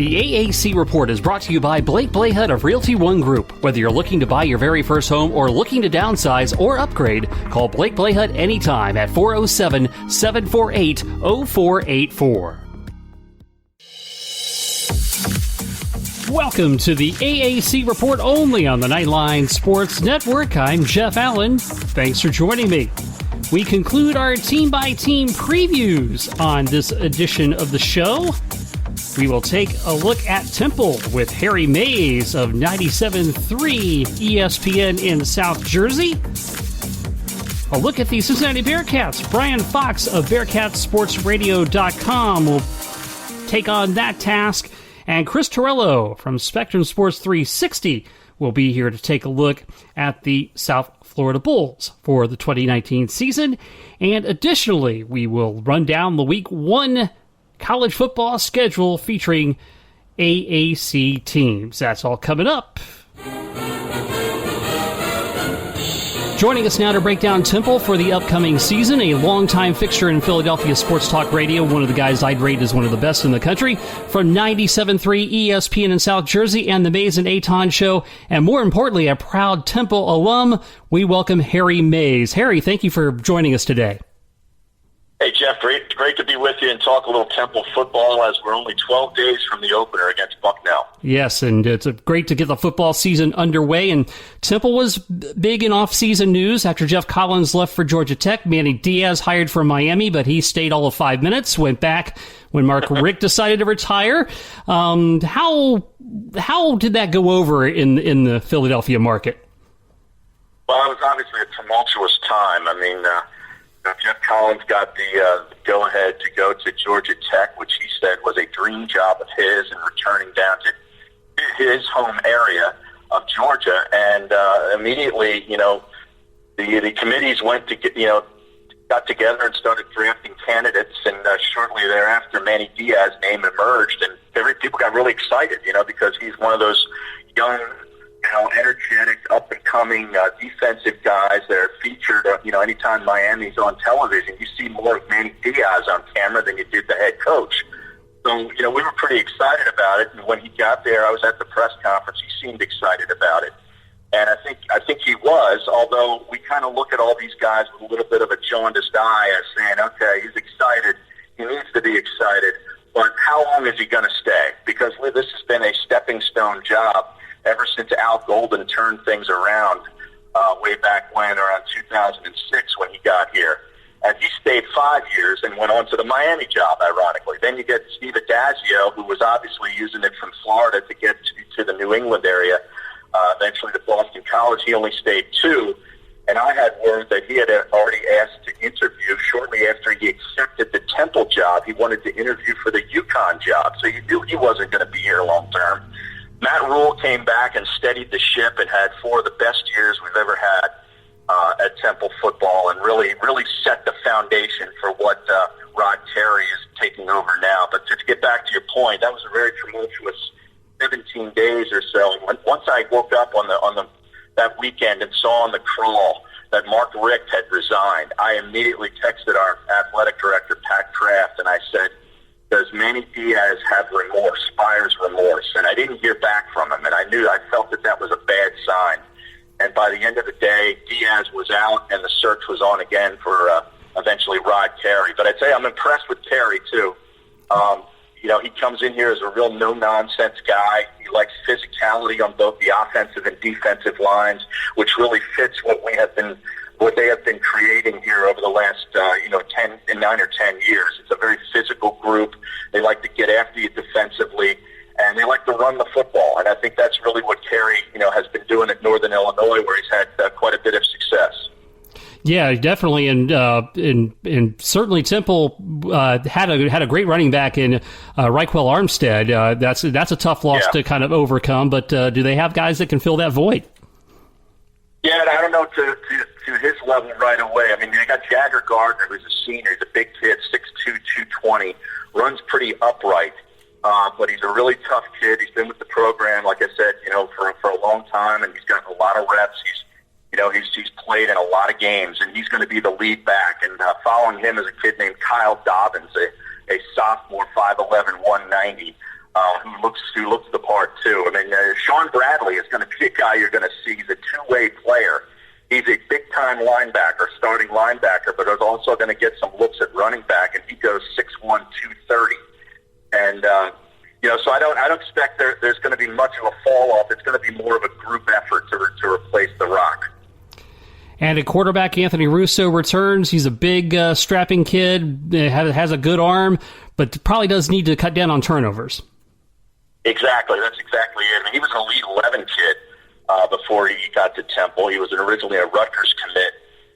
The AAC Report is brought to you by Blake Blahut of Realty One Group. Whether you're looking to buy your very first home or looking to downsize or upgrade, call Blake Blahut anytime at 407-748-0484. Welcome to the AAC Report only on the Knightline Sports Network. I'm Jeff Allen. Thanks for joining me. We conclude our team-by-team previews on this edition of the show. We will take a look at Temple with Harry Mays of 97.3 ESPN in South Jersey. A look at the Cincinnati Bearcats. Brian Fox of BearcatsSportsRadio.com will take on that task. And Chris Torello from Spectrum Sports 360 will be here to take a look at the South Florida Bulls for the 2019 season. And additionally, we will run down the Week 1 college football schedule featuring AAC teams. That's all coming up. Joining us now to break down Temple for the upcoming season, a longtime fixture in Philadelphia sports talk radio, one of the guys I'd rate as one of the best in the country, from 97.3 ESPN in South Jersey and the Mays and Aton Show, and more importantly, a proud Temple alum. We welcome Harry Mays. Harry, thank you for joining us today. Hey, Jeff, great to be with you and talk a little Temple football as we're only 12 days from the opener against Bucknell. Yes, and it's great to get the football season underway. And Temple was big in off-season news after Jeff Collins left for Georgia Tech. Manny Diaz hired for Miami, but he stayed all of 5 minutes, went back when Mark Richt decided to retire. How did that go over in the Philadelphia market? Well, it was obviously a tumultuous time. I mean, Jeff Collins got the go-ahead to go to Georgia Tech, which he said was a dream job of his, and returning down to his home area of Georgia. And immediately, the committees went to got together and started drafting candidates. And shortly thereafter, Manny Diaz's name emerged, and people got really excited, because he's one of those young, energetic, up-and-coming defensive guys that are featured, anytime Miami's on television, you see more of Manny Diaz on camera than you did the head coach. So, we were pretty excited about it, and when he got there, I was at the press conference, he seemed excited about it. And I think he was, although we kind of look at all these guys with a little bit of a jaundiced eye as saying, okay, he's excited, he needs to be excited, but how long is he going to stay? Because this has been a stepping stone job ever since Al Golden turned things around way back when, around 2006 when he got here. And he stayed 5 years and went on to the Miami job, ironically. Then you get Steve Adazio, who was obviously using it from Florida to get to the New England area, eventually to Boston College. He only stayed 2. And I had word that he had already asked to interview shortly after he accepted the Temple job. He wanted to interview for the UConn job. So you knew he wasn't going to be here long term. Matt Rule came back and steadied the ship and had 4 of the best years we've ever had at Temple football, and really set the foundation for what Rod Terry is taking over now. But to get back to your point, that was a very tumultuous 17 days or so. And once I woke up on that weekend and saw on the crawl that Mark Richt had resigned, I immediately texted our athletic director, Pat Kraft, and I said, does Manny Diaz have remorse, buyer's remorse? And I didn't hear back from him, and I felt that was a bad sign. And by the end of the day, Diaz was out, and the search was on again for eventually Rod Terry. But I'd say I'm impressed with Terry, too. He comes in here as a real no-nonsense guy. He likes physicality on both the offensive and defensive lines, which really fits what they have been creating here over the last 9 or 10 years. It's a very physical group. They like to get after you defensively, and they like to run the football. And I think that's really what Terry, has been doing at Northern Illinois, where he's had quite a bit of success. Yeah, definitely, and certainly Temple had a great running back in Raquel Armstead. That's a tough loss to kind of overcome, but do they have guys that can fill that void? Yeah, I don't know to his level right away. I mean, they got Jagger Gardner, who's a senior. He's a big kid, 6'2", 220, runs pretty upright, but he's a really tough kid. He's been with the program, like I said, for a long time, and he's gotten a lot of reps. He's played in a lot of games, and he's going to be the lead back. And following him is a kid named Kyle Dobbins, a sophomore, 5'11", 190. who looks the part too. I mean, Sean Bradley is going to be a guy you're going to see. He's a two-way player. He's a big-time linebacker, starting linebacker, but is also going to get some looks at running back, and he goes 6'1", 230. And so I don't expect there's going to be much of a fall off. It's going to be more of a group effort to replace the Rock. And at quarterback, Anthony Russo returns. He's a big, strapping kid, has a good arm, but probably does need to cut down on turnovers. Exactly. That's exactly it. I mean, he was an Elite 11 kid before he got to Temple. He was originally a Rutgers commit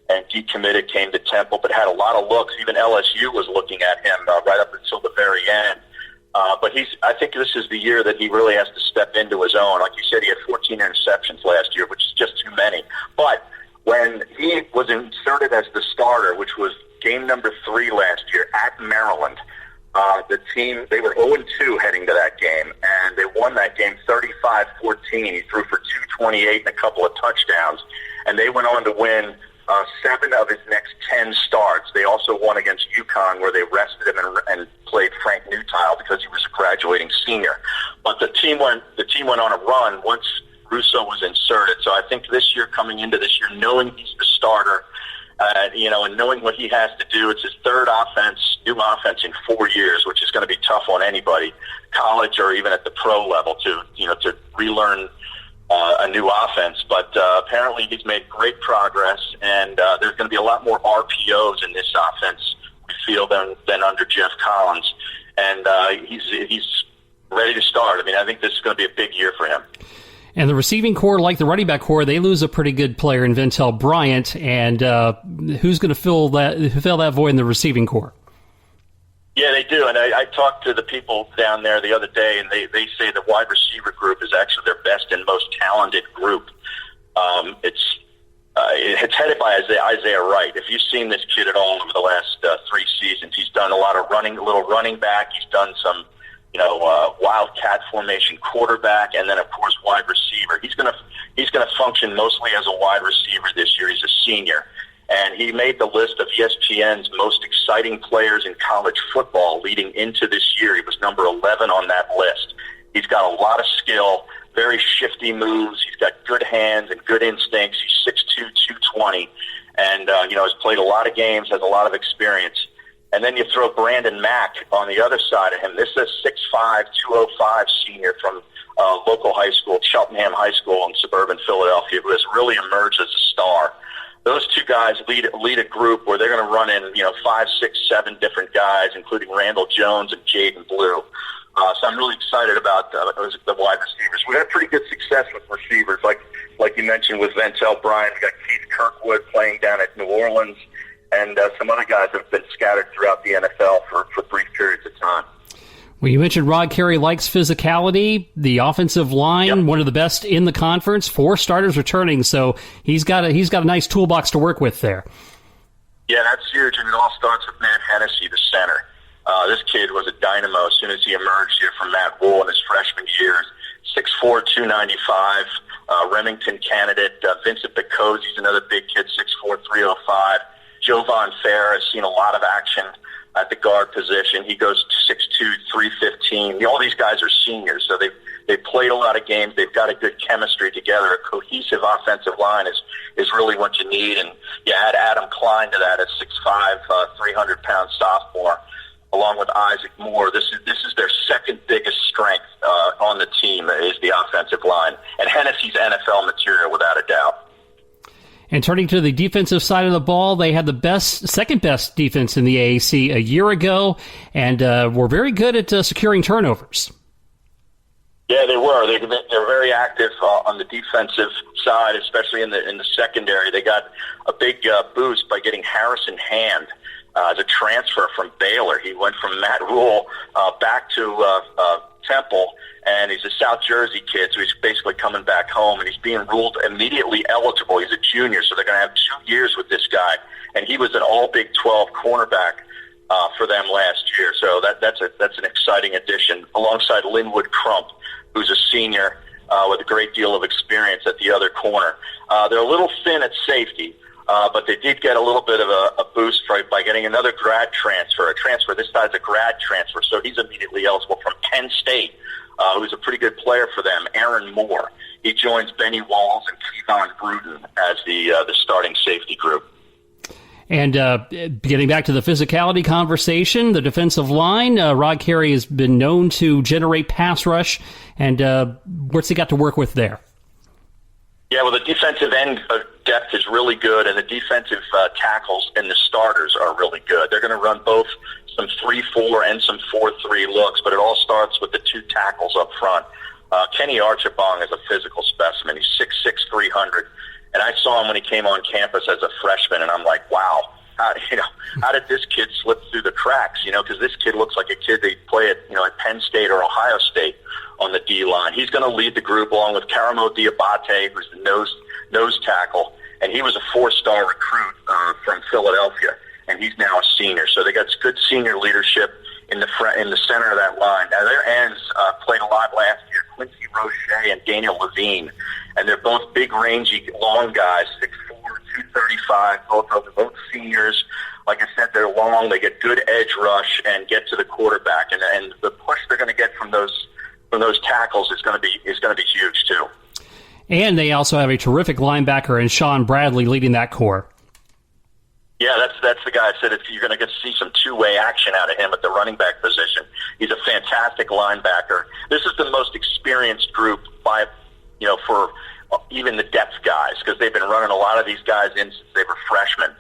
and decommitted, came to Temple, but had a lot of looks. Even LSU was looking at him right up until the very end. But I think this is the year that he really has to step into his own. Like you said, he had 14 interceptions last year, which is just too many. But when he was inserted as the starter, which was game number 3 last year at Maryland, the team, they were 0-2 heading to that game, and they won that game 35-14. He threw for 228 and a couple of touchdowns, and they went on to win 7 of his next 10 starts. They also won against UConn, where they rested him and played Frank Newtile because he was a graduating senior. But the team went on a run once Russo was inserted. So I think this year, coming into this year, knowing he's the starter, and knowing what he has to do, it's his third new offense in 4 years, which is going to be tough on anybody, college or even at the pro level, to relearn a new offense. But apparently he's made great progress, and there's going to be a lot more RPOs in this offense, we feel, than under Jeff Collins. And he's ready to start. I mean, I think this is going to be a big year for him. And the receiving core, like the running back core, they lose a pretty good player in Ventel Bryant. And who's going to fill that void in the receiving core? Yeah, they do. And I talked to the people down there the other day, and they say the wide receiver group is actually their best and most talented group. It's headed by Isaiah Wright. If you've seen this kid at all over the last 3 seasons, he's done a lot of little running back. He's done some wildcat formation quarterback, and then of course wide receiver. He's going to function mostly as a wide receiver this year. He's a senior, and he made the list of ESPN's most exciting players in college football leading into this year. He was number 11 on that list. He's got a lot of skill, very shifty moves. He's got good hands and good instincts. He's 6'2", 220, and has played a lot of games, has a lot of experience. And then you throw Brandon Mack on the other side of him. This is a 6'5", 205 senior from local high school, Cheltenham High School in suburban Philadelphia, who has really emerged as a star. Those two guys lead a group where they're going to run in 5, 6, 7 different guys, including Randall Jones and Jaden Blue. So I'm really excited about the wide receivers. We've had pretty good success with receivers, like you mentioned with Ventel Bryant. We got Keith Kirkwood playing down at New Orleans. And some other guys have been scattered throughout the NFL for brief periods of time. Well, you mentioned Rod Carey likes physicality. The offensive line, Yep. One of the best in the conference. 4 starters returning, so he's got a nice toolbox to work with there. Yeah, that's huge, and it all starts with Matt Hennessy, the center. This kid was a dynamo as soon as he emerged here from Matt Rule in his freshman years. 6'4", 295, Remington candidate. Vincent Bicozzi's another big kid, 6'4", 305. Jovan Fair has seen a lot of action at the guard position. He goes 6'2", 315. All these guys are seniors, so they've played a lot of games. They've got a good chemistry together. A cohesive offensive line is really what you need. And you add Adam Klein to that at 6'5", 300-pound sophomore, along with Isaac Moore. This is their second biggest strength on the team is the offensive line. And Hennessy's NFL material, without a doubt. And turning to the defensive side of the ball, they had the second best defense in the AAC a year ago, and were very good at securing turnovers. Yeah, they were. They're very active on the defensive side, especially in the secondary. They got a big boost by getting Harrison Hand as a transfer from Baylor. He went from Matt Rule back to Temple, and he's a South Jersey kid, so he's basically coming back home, and he's being ruled immediately eligible. He's a junior, so they're going to have 2 years with this guy, and he was an all Big 12 cornerback for them last year. So that's an exciting addition, alongside Linwood Crump, who's a senior with a great deal of experience at the other corner. They're a little thin at safety. But they did get a little bit of a boost by getting another grad transfer. A transfer this side's a grad transfer, so he's immediately eligible from Penn State, who's a pretty good player for them, Aaron Moore. He joins Benny Walls and Kevon Gruden as the starting safety group. And getting back to the physicality conversation, the defensive line, Rod Carey has been known to generate pass rush. And what's he got to work with there? Yeah, well, the defensive end depth is really good, and the defensive tackles and the starters are really good. They're going to run both some 3-4 and some 4-3 looks, but it all starts with the two tackles up front. Kenny Archibong is a physical specimen. He's 6'6", 300. And I saw him when he came on campus as a freshman, and I'm like, wow, how did this kid slip through the cracks? Because this kid looks like a kid they play at Penn State or Ohio State on the D-line. He's going to lead the group along with Karamo Diabate, who's the nose tackle, and he was a 4-star recruit from Philadelphia, and he's now a senior. So they got good senior leadership in the center of that line. Now their ends played a lot last year, Quincy Roche and Daniel Levine, and they're both big, rangy, long guys, 6'4", 235, both seniors. Like I said, they're long. They get good edge rush and get to the quarterback, and the push they're going to get from those tackles is going to be huge too. And they also have a terrific linebacker in Sean Bradley leading that core. Yeah, that's the guy I said you're going to get to see some two-way action out of him at the running back position. He's a fantastic linebacker. This is the most experienced group for even the depth guys, because they've been running a lot of these guys in since they were freshmen,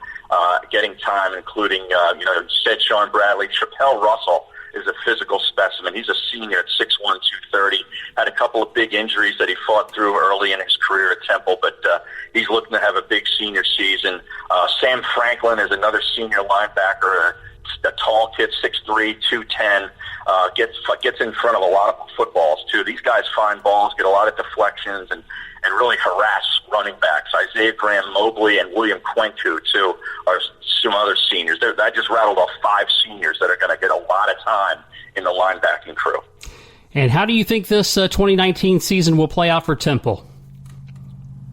getting time, including, you said Sean Bradley. Chappelle Russell is a physical specimen. He's a senior at 6'1", 230. Had a couple of big injuries that he fought through early in his career at Temple, but he's looking to have a big senior season. Sam Franklin is another senior linebacker, a tall kid, 6'3", 210, gets in front of a lot of footballs, too. These guys find balls, get a lot of deflections, and really harass running backs. Isaiah Graham Mobley and William Quentu, too, are some other seniors. I just rattled off 5 seniors that are going to get a lot of time in the linebacking crew. And how do you think this 2019 season will play out for Temple?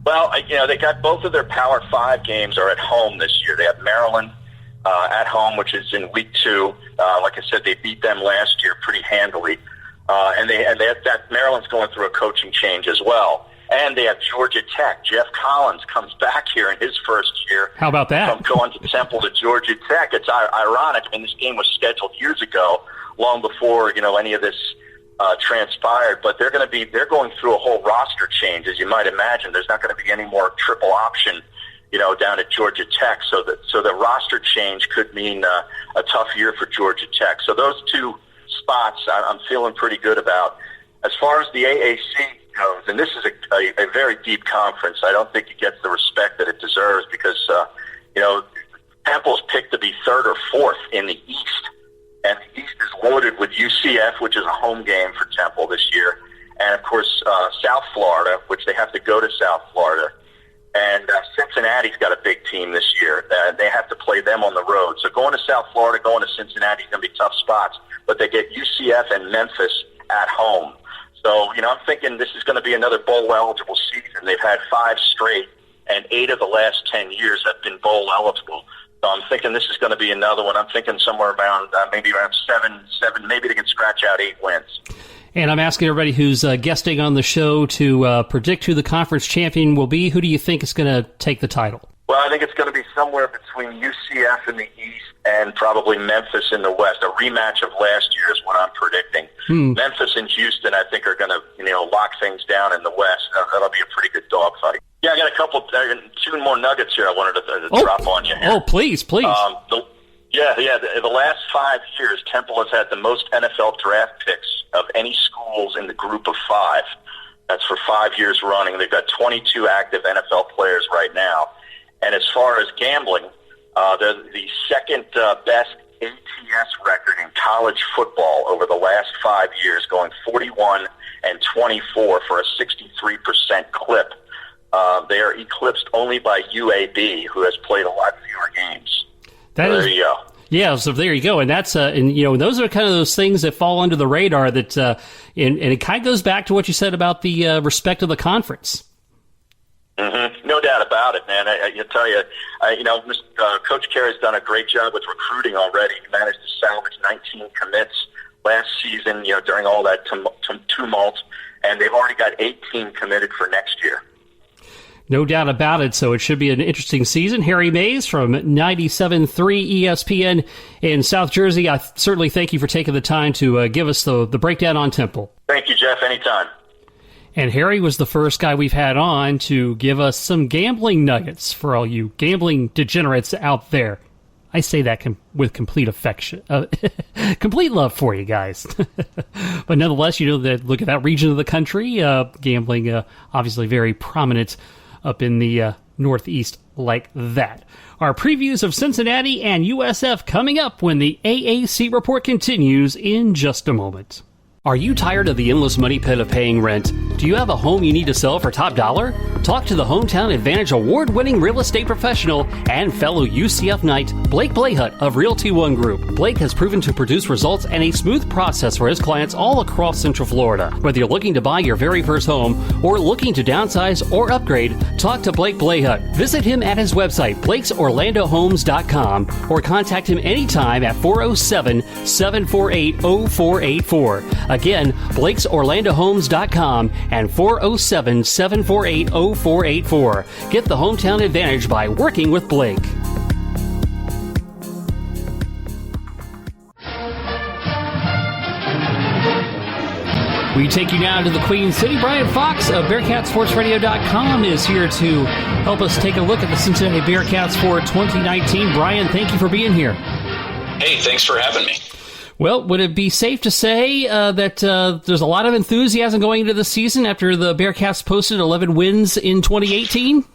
Well, they got both of their Power 5 games are at home this year. They have Maryland at home, which is in week 2. Like I said, they beat them last year pretty handily. And they have that Maryland's going through a coaching change as well. And they have Georgia Tech. Jeff Collins comes back here in his first year. How about that? From going to Temple to Georgia Tech. It's ironic. I mean, this game was scheduled years ago, long before any of this transpired. But they're going through a whole roster change, as you might imagine. There's not going to be any more triple option, down at Georgia Tech. So the roster change could mean a tough year for Georgia Tech. So those two spots I'm feeling pretty good about. As far as the AAC goes, and this is a very deep conference, I don't think it gets the respect that it deserves because, Temple's picked to be 3rd or 4th in the East. And the East is loaded with UCF, which is a home game for Temple this year. And, of course, South Florida, which they have to go to South Florida. And Cincinnati's got a big team this year. They have to play them on the road. So going to South Florida, going to Cincinnati is going to be tough spots. But they get UCF and Memphis at home. So, I'm thinking this is going to be another bowl-eligible season. They've had 5 straight, and 8 of the last 10 years have been bowl-eligible. So I'm thinking this is going to be another one. I'm thinking somewhere around maybe around 7. Maybe they can scratch out 8 wins. And I'm asking everybody who's guesting on the show to predict who the conference champion will be. Who do you think is going to take the title? Well, I think it's going to be somewhere between UCF in the East and probably Memphis in the West. A rematch of last year is what I'm predicting. Memphis and Houston, I think, are going to lock things down in the West. That'll be a pretty good dogfight. Yeah, I got 2 more nuggets here I wanted to drop on you here. Oh, please. The last 5 years, Temple has had the most NFL draft picks of any schools in the group of 5. That's for 5 years running. They've got 22 active NFL players right now. And as far as gambling, they're the second best ATS record in college football over the last 5 years, going 41 and 24 for a 63% clip. They are eclipsed only by UAB, who has played a lot fewer games. There you go. Yeah, so there you go, and that's those are kind of those things that fall under the radar. That and it kind of goes back to what you said about the respect of the conference. Mm-hmm. No doubt about it, man. I tell you, Coach Carey's done a great job with recruiting already. He managed to salvage 19 commits last season, during all that tumult, and they've already got 18 committed for next year. No doubt about it. So it should be an interesting season. Harry Mays from 97.3 ESPN in South Jersey. I certainly thank you for taking the time to give us the breakdown on Temple. Thank you, Jeff. Anytime. And Harry was the first guy we've had on to give us some gambling nuggets for all you gambling degenerates out there. I say that with complete affection, complete love for you guys. But nonetheless, that look at that region of the country, gambling obviously very prominent up in the Northeast like that. Our previews of Cincinnati and USF coming up when the AAC report continues in just a moment. Are you tired of the endless money pit of paying rent? Do you have a home you need to sell for top dollar? Talk to the Hometown Advantage award-winning real estate professional and fellow UCF Knight, Blake Blahut of Realty One Group. Blake has proven to produce results and a smooth process for his clients all across Central Florida. Whether you're looking to buy your very first home or looking to downsize or upgrade, talk to Blake Blahut. Visit him at his website, Blake'sOrlandoHomes.com, or contact him anytime at 407-748-0484. Again, Blake'sOrlandoHomes.com and 407-748-0484. Get the hometown advantage by working with Blake. We take you now to the Queen City. Brian Fox of BearcatSportsRadio.com is here to help us take a look at the Cincinnati Bearcats for 2019. Brian, thank you for being here. Hey, thanks for having me. Well, would it be safe to say that there's a lot of enthusiasm going into the season after the Bearcats posted 11 wins in 2018?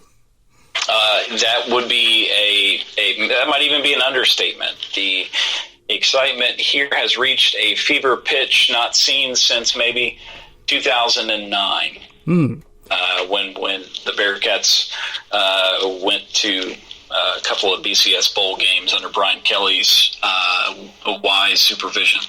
That would be that might even be an understatement. The excitement here has reached a fever pitch not seen since maybe 2009, when the Bearcats went to a couple of BCS bowl games under Brian Kelly's wise supervision.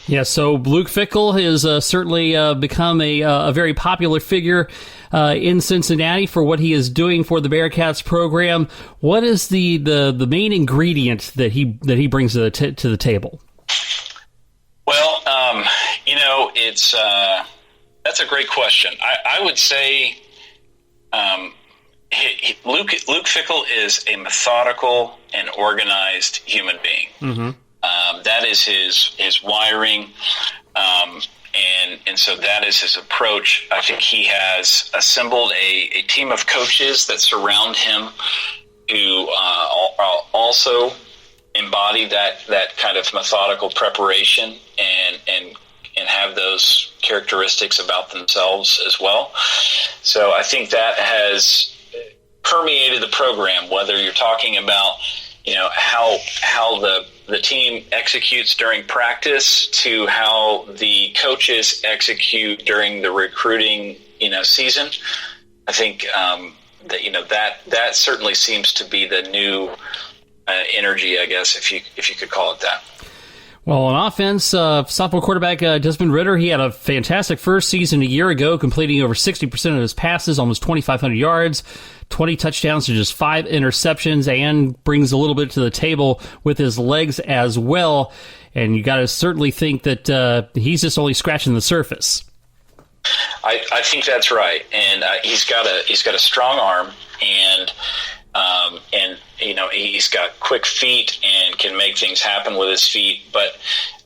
Yeah, so Luke Fickell has certainly become a very popular figure in Cincinnati for what he is doing for the Bearcats program. What is the main ingredient that he brings to the table? Well, it's that's a great question. I would say Luke Fickell is a methodical and organized human being. Mm-hmm. That is his wiring, and so that is his approach. I think he has assembled a team of coaches that surround him who also embody that kind of methodical preparation and have those characteristics about themselves as well. So I think that has permeated the program, whether you're talking about how the team executes during practice to how the coaches execute during the recruiting season. I think that certainly seems to be the new energy, I guess, if you could call it that. Well, on offense, sophomore quarterback Desmond Ridder, he had a fantastic first season a year ago, completing over 60% of his passes, almost 2,500 yards, 20 touchdowns to just 5 interceptions, and brings a little bit to the table with his legs as well. And you got to certainly think that he's just only scratching the surface. I think that's right, and he's got a strong arm, and he's got quick feet and can make things happen with his feet. But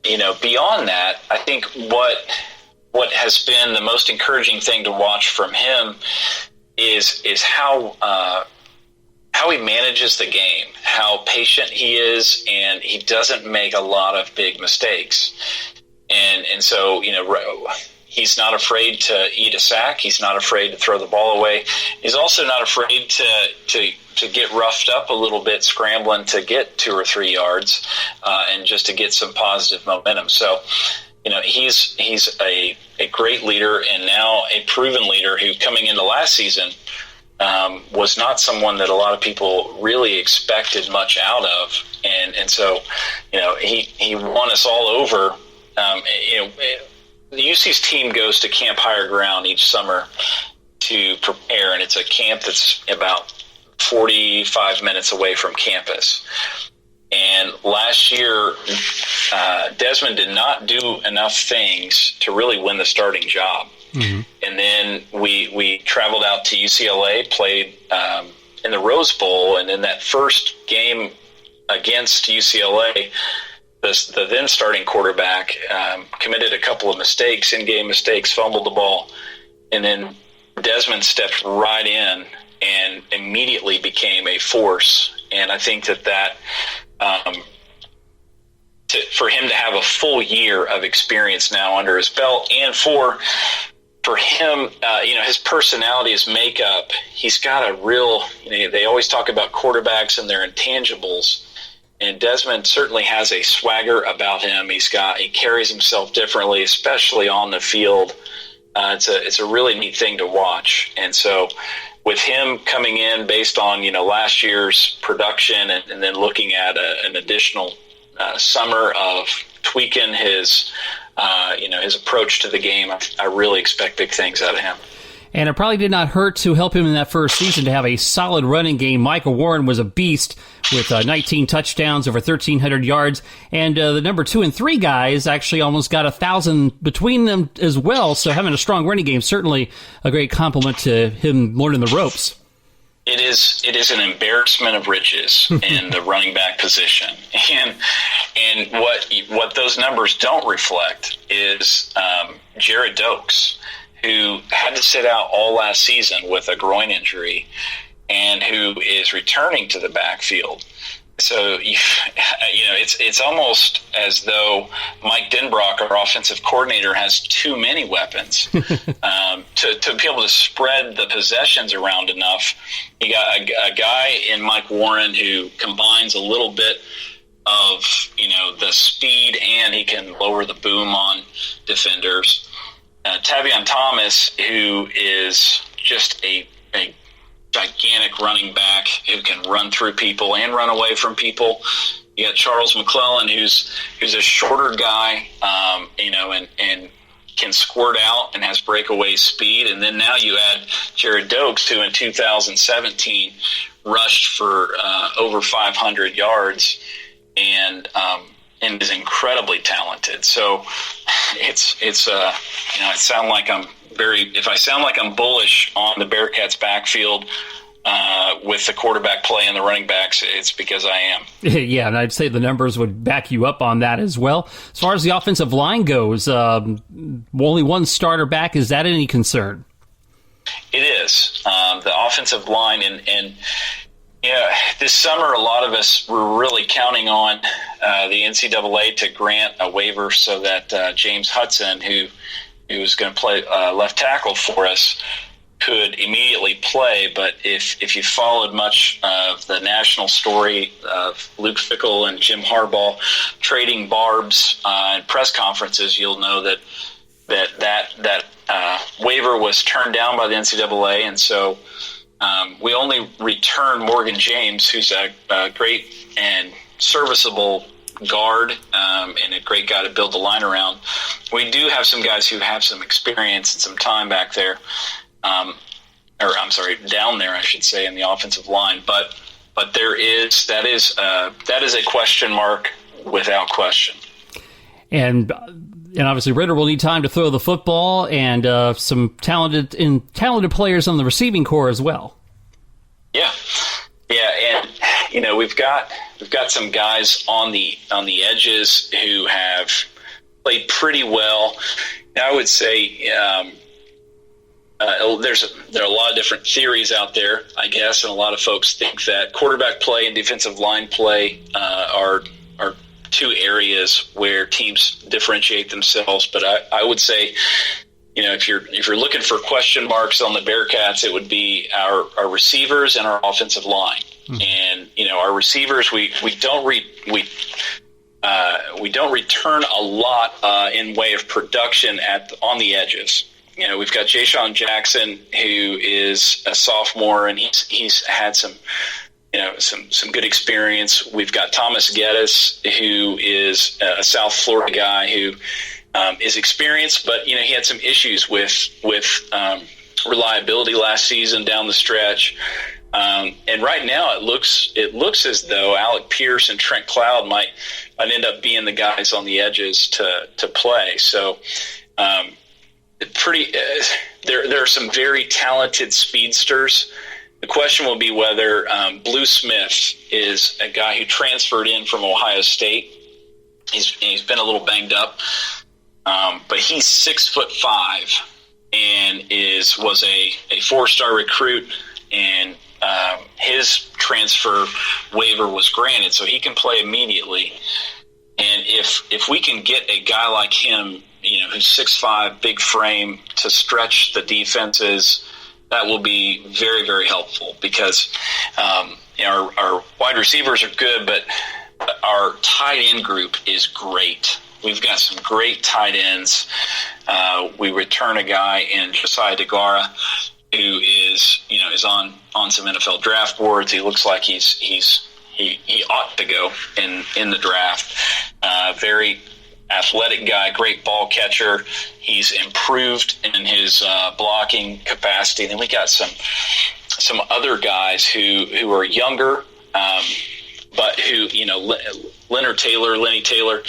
beyond that, I think what has been the most encouraging thing to watch from him is how he manages the game, how patient he is, and he doesn't make a lot of big mistakes. And so he's not afraid to eat a sack. He's not afraid to throw the ball away. He's also not afraid to get roughed up a little bit, scrambling to get 2 or 3 yards, and just to get some positive momentum. So, he's a great leader, and now a proven leader who, coming into last season, was not someone that a lot of people really expected much out of. And so, he won us all over. The UC's team goes to Camp Higher Ground each summer to prepare, and it's a camp that's about 45 minutes away from campus. And last year, Desmond did not do enough things to really win the starting job. Mm-hmm. And then we traveled out to UCLA, played in the Rose Bowl, and in that first game against UCLA, the then starting quarterback committed a couple of mistakes, in-game mistakes, fumbled the ball, and then Desmond stepped right in and immediately became a force. And I think that for him to have a full year of experience now under his belt, and for him, his personality, his makeup, he's got a real, they always talk about quarterbacks and their intangibles. And Desmond certainly has a swagger about him. He carries himself differently, especially on the field. It's a really neat thing to watch. And so with him coming in based on, last year's production and then looking at an additional summer of tweaking his approach to the game, I really expect big things out of him. And it probably did not hurt to help him in that first season to have a solid running game. Michael Warren was a beast with 19 touchdowns, over 1,300 yards. And the number 2 and 3 guys actually almost got 1,000 between them as well. So having a strong running game, certainly a great compliment to him learning the ropes. It is an embarrassment of riches in the running back position. And what those numbers don't reflect is Jared Dokes, who had to sit out all last season with a groin injury and who is returning to the backfield. So, it's almost as though Mike Denbrock, our offensive coordinator, has too many weapons to be able to spread the possessions around enough. You got a guy in Mike Warren who combines a little bit of, the speed, and he can lower the boom on defenders. Tavion Thomas, who is just a gigantic running back who can run through people and run away from people. You got Charles McClellan, who's a shorter guy, and can squirt out and has breakaway speed. And then now you add Jared Dokes, who in 2017 rushed for over 500 yards and is incredibly talented. So it sound like if I sound like I'm bullish on the Bearcats backfield with the quarterback play and the running backs, it's because I am. Yeah, and I'd say the numbers would back you up on that as well. As far as the offensive line goes, only one starter back. Is that any concern? It is. The offensive line, and this summer, a lot of us were really counting on the NCAA to grant a waiver so that James Hudson, who was going to play left tackle for us, could immediately play. But if you followed much of the national story of Luke Fickell and Jim Harbaugh trading barbs in press conferences, you'll know that waiver was turned down by the NCAA, and so we only returned Morgan James, who's a great and serviceable guard and a great guy to build the line around. We do have some guys who have some experience and some time back there, down there, I should say, in the offensive line. But that is a question mark without question. And obviously Ritter will need time to throw the football, and some talented players on the receiving corps as well. Yeah, and we've got some guys on the edges who have played pretty well. I would say there are a lot of different theories out there, I guess, and a lot of folks think that quarterback play and defensive line play are two areas where teams differentiate themselves. But I would say, if you're looking for question marks on the Bearcats, it would be our receivers and our offensive line. Mm-hmm. And our receivers, we don't return a lot in way of production on the edges. We've got Ja'Shawn Jackson, who is a sophomore, and he's had some good experience. We've got Thomas Geddes, who is a South Florida guy who is experienced, but he had some issues with reliability last season down the stretch. And right now it looks as though Alec Pierce and Trent Cloud might end up being the guys on the edges to play. So there are some very talented speedsters. The question will be whether Blue Smith is a guy who transferred in from Ohio State. He's been a little banged up, but he's 6'5" and was a 4-star recruit, and his transfer waiver was granted, so he can play immediately. And if we can get a guy like him, who's 6'5", big frame, to stretch the defenses, that will be very, very helpful, because our wide receivers are good, but our tight end group is great. We've got some great tight ends. We return a guy in Josiah DeGara, who is on some NFL draft boards. He looks like he ought to go in the draft. Very athletic guy, great ball catcher. He's improved in his blocking capacity. Then we got some other guys who are younger, but who Lenny Taylor.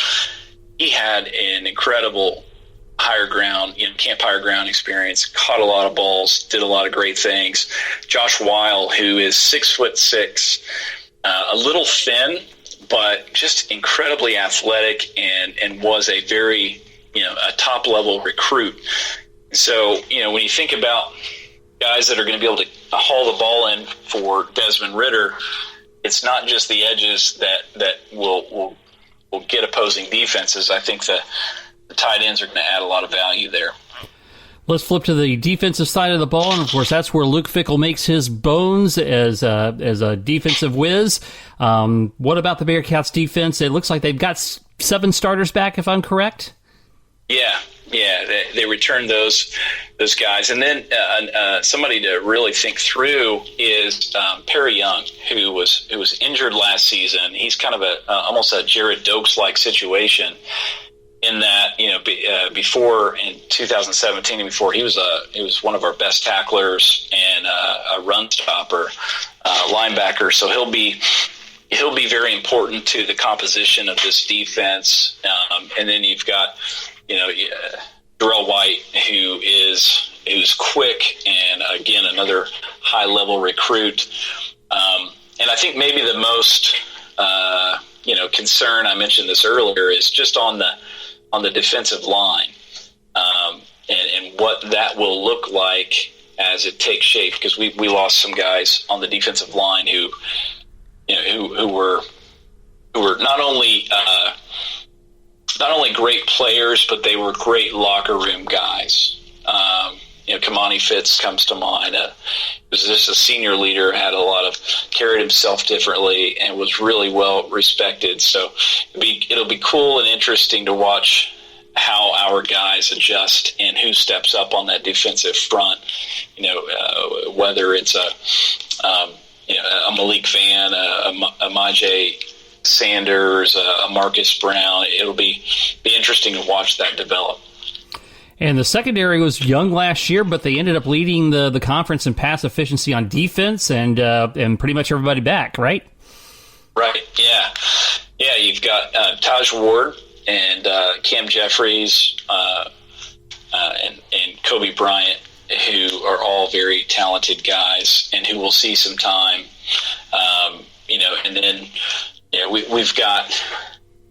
He had an incredible camp higher ground experience, caught a lot of balls, did a lot of great things. Josh Weil, who is 6'6", a little thin, but just incredibly athletic, and was a very, a top level recruit. So, when you think about guys that are going to be able to haul the ball in for Desmond Ridder, it's not just the edges that will get opposing defenses. I think the tight ends are going to add a lot of value there. Let's flip to the defensive side of the ball, and of course that's where Luke Fickell makes his bones as a defensive whiz. What about the Bearcats defense? It looks like they've got 7 starters back, if I'm correct. Yeah, they returned those guys, and then somebody to really think through is Perry Young, who was injured last season. He's kind of almost a Jared Dokes-like situation, in that before in 2017 and before, he was one of our best tacklers and a run stopper, linebacker. So he'll be very important to the composition of this defense. And then you've got Darrell White, who's quick, and again another high level recruit. And I think maybe the most concern, I mentioned this earlier, is just on the defensive line, and what that will look like as it takes shape, because we lost some guys on the defensive line who were not only great players, but they were great locker room guys. Kamani Fitz comes to mind. Was just a senior leader, carried himself differently, and was really well respected. So it'll be cool and interesting to watch how our guys adjust and who steps up on that defensive front. Whether it's a Malik Van, a Majay Sanders, a Marcus Brown. It'll be interesting to watch that develop. And the secondary was young last year, but they ended up leading the conference in pass efficiency on defense, and pretty much everybody back, right? Right, yeah. You've got Taj Ward and Cam Jeffries and Kobe Bryant, who are all very talented guys and who will see some time. And then we've got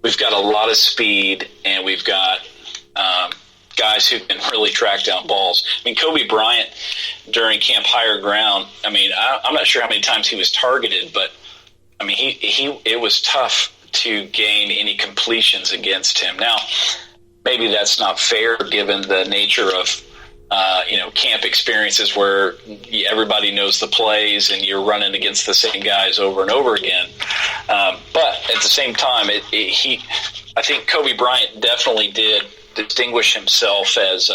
a lot of speed, and we've got guys who can really track down balls. I mean, Kobe Bryant during Camp Higher Ground, I'm not sure how many times he was targeted, but it was tough to gain any completions against him. Now, maybe that's not fair given the nature of camp experiences where everybody knows the plays and you're running against the same guys over and over again. But at the same time, I think Kobe Bryant definitely did distinguish himself as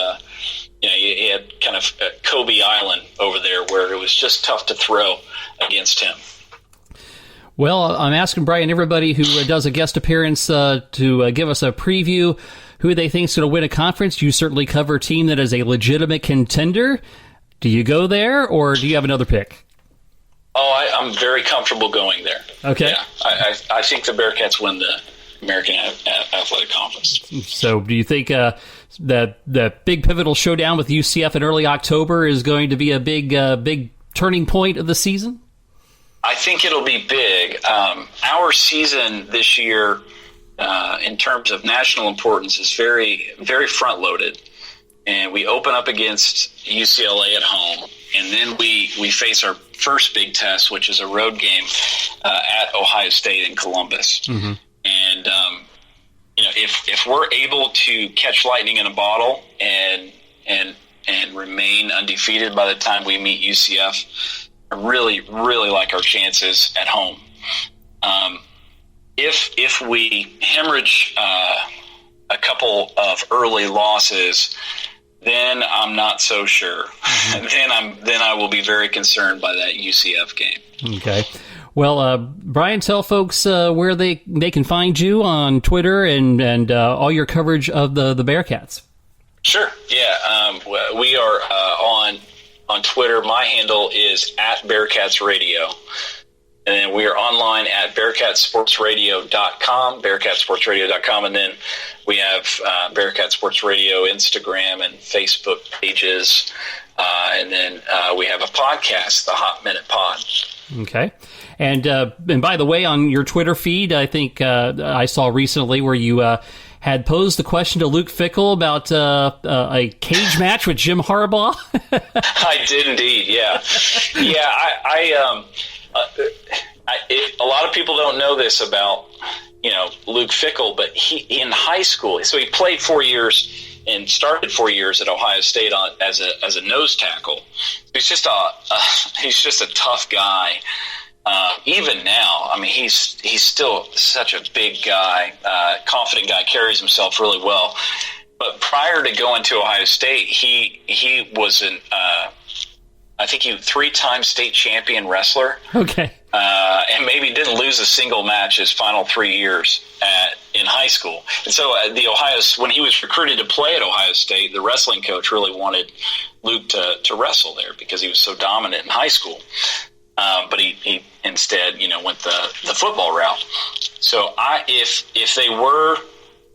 he had kind of Kobe Island over there where it was just tough to throw against him. Well, I'm asking Brian, everybody who does a guest appearance to give us a preview who they think is going to win a conference. You certainly cover a team that is a legitimate contender. Do you go there, or do you have another pick? Oh, I'm very comfortable going there. Okay. Yeah, I think the Bearcats win the American Athletic Conference. So do you think the big pivotal showdown with UCF in early October is going to be a big turning point of the season? I think it'll be big. Our season this year, in terms of national importance, is very, very front-loaded. And we open up against UCLA at home, and then we face our first big test, which is a road game at Ohio State in Columbus. Mm-hmm. And if we're able to catch lightning in a bottle and remain undefeated by the time we meet UCF, I really, really like our chances at home. If we hemorrhage a couple of early losses, then I'm not so sure. Mm-hmm. then I will be very concerned by that UCF game. Okay. Well, Brian, tell folks where they can find you on Twitter and all your coverage of the Bearcats. Sure. Yeah. We are on Twitter. My handle is @BearcatsRadio. And then we are online at BearcatSportsRadio.com, BearcatSportsRadio.com. And then we have Bearcat Sports Radio Instagram and Facebook pages. And then we have a podcast, the Hot Minute Pod. Okay. And by the way, on your Twitter feed, I think I saw recently where you had posed the question to Luke Fickell about a cage match with Jim Harbaugh. I did indeed, yeah. Yeah, a lot of people don't know this about, Luke Fickell, but he in high school, so he played 4 years and started 4 years at Ohio State as a nose tackle. He's just a tough guy. Even now, I mean, he's still such a big guy, confident guy, carries himself really well. But prior to going to Ohio State, he was I think he was 3-time state champion wrestler. Okay. And maybe didn't lose a single match his final 3 years in high school. And so when he was recruited to play at Ohio State, the wrestling coach really wanted Luke to wrestle there because he was so dominant in high school. But he instead, went the football route. So if they were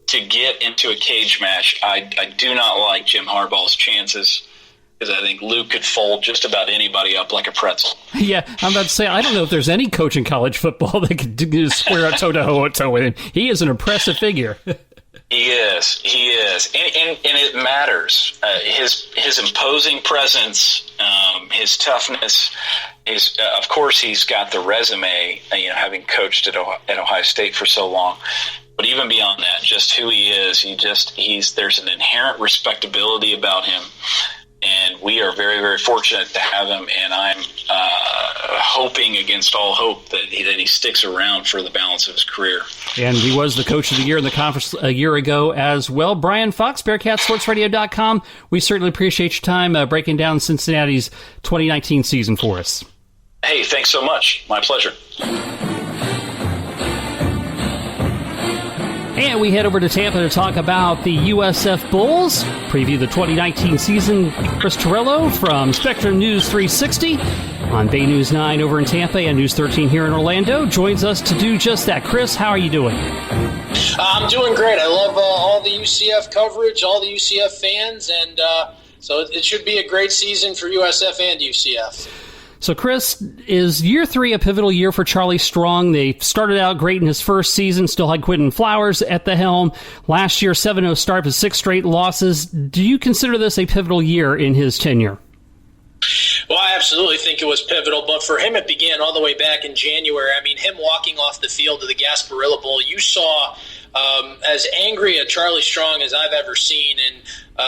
to get into a cage match, I do not like Jim Harbaugh's chances, because I think Luke could fold just about anybody up like a pretzel. Yeah, I'm about to say, I don't know if there's any coach in college football that could square a toe-to-toe with him. He is an impressive figure. He is. And it matters. His imposing presence, his toughness, of course he's got the resume, having coached at Ohio State for so long. But even beyond that, just who he is, there's an inherent respectability about him. And we are very, very fortunate to have him, and I'm hoping against all hope that he sticks around for the balance of his career. And he was the Coach of the Year in the conference a year ago as well. Brian Fox, BearcatSportsRadio.com. We certainly appreciate your time breaking down Cincinnati's 2019 season for us. Hey, thanks so much. My pleasure. And we head over to Tampa to talk about the USF Bulls, preview the 2019 season. Chris Torello from Spectrum News 360 on Bay News 9 over in Tampa and News 13 here in Orlando joins us to do just that. Chris, how are you doing? I'm doing great. I love all the UCF coverage, all the UCF fans, and so it should be a great season for USF and UCF. So, Chris, is year 3 a pivotal year for Charlie Strong? They started out great in his first season, still had Quentin Flowers at the helm. Last year, 7-0 start with 6 straight losses. Do you consider this a pivotal year in his tenure? Well, I absolutely think it was pivotal, but for him it began all the way back in January. I mean, him walking off the field to the Gasparilla Bowl, you saw as angry a Charlie Strong as I've ever seen, and